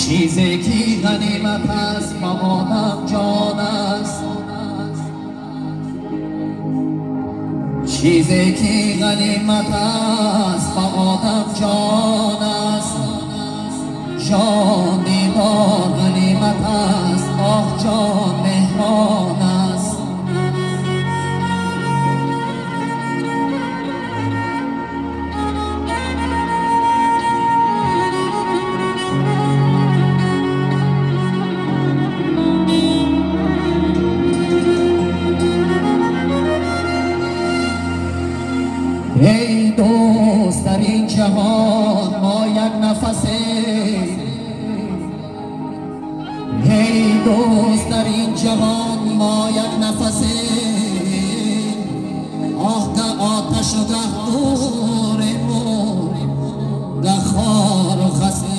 چیزی که غنیمت است با آدم جان است، چیزی که غنیمت است با آدم جان است. جان دیدار غنیمت است، آه جان مهران است. ای دوست در این جهان ما یک نفسیم، ای دوست در این جهان ما یک نفسیم. آه گه آتش و گه نوریم و گه خار و خسیم.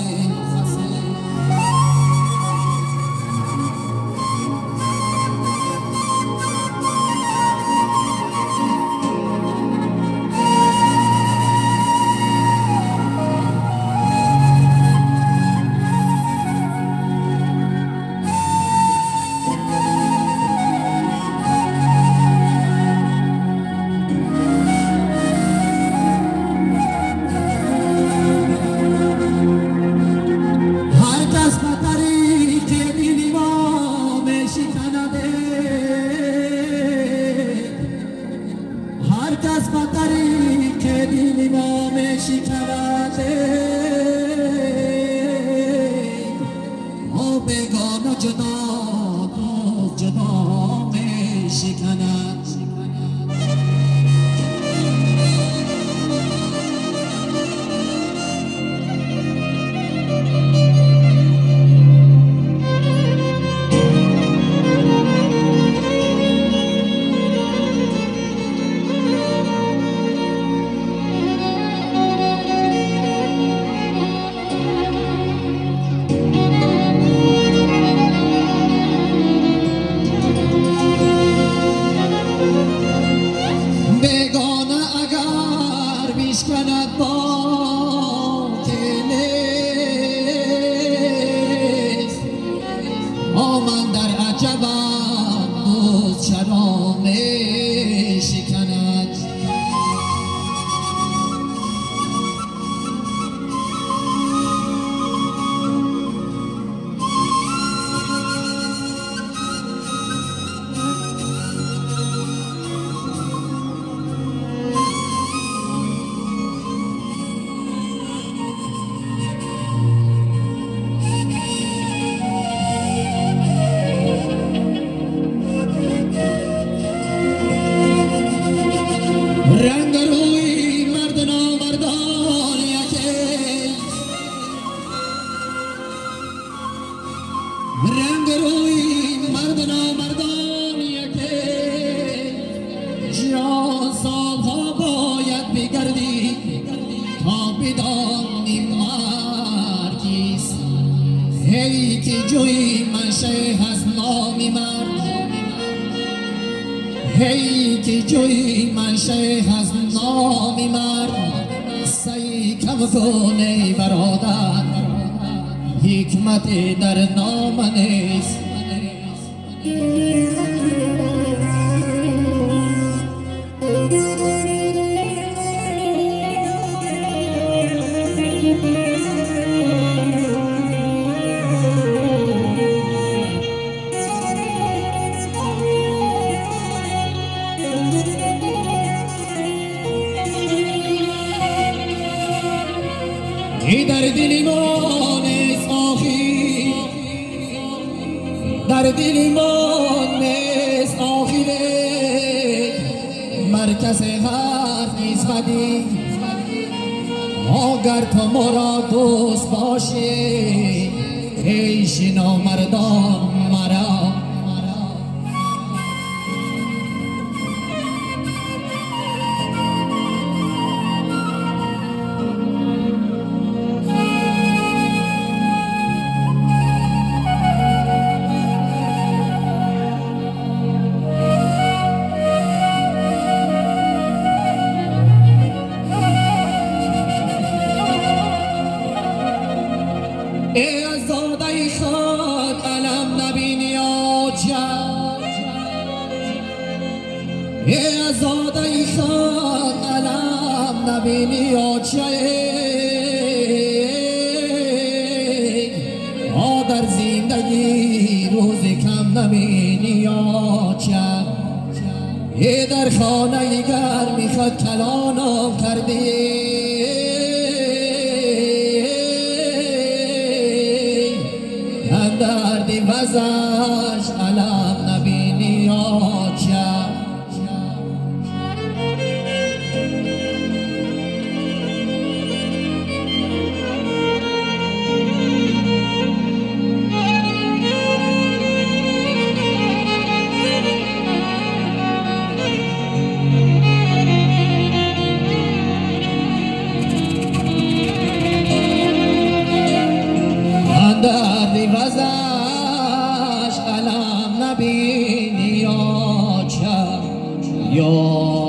کس با طریق دین ما می شکنده، او بگان و جدا تو جدا می شکند. کند با که نیست من در عجبم دوست چرا می شکند. رنگ روی مرد نامردان یکی، رنگ روی مرد نامردان یکی، جان سالها باید بگردی تا بدانی مرد کیست. ای که جوی منشه از نامی مرد، ای که جوی منشه از نامی مرد، سعی کم کن ای برادر حکمت در نام نیست. در دل ما نیست آخی، در دل ما نیست آخی، مرکز حرف نیست بدی. اگر تو ما را دوست باشی ای شنا مردان مرا، ای آزاده نبینی آچه در زندگی روز کم نبینی آچه در خانه گرمی خود کلانم کردی دردی وزش علم نبینی آچه دردی وزش علم نبینی آچه یا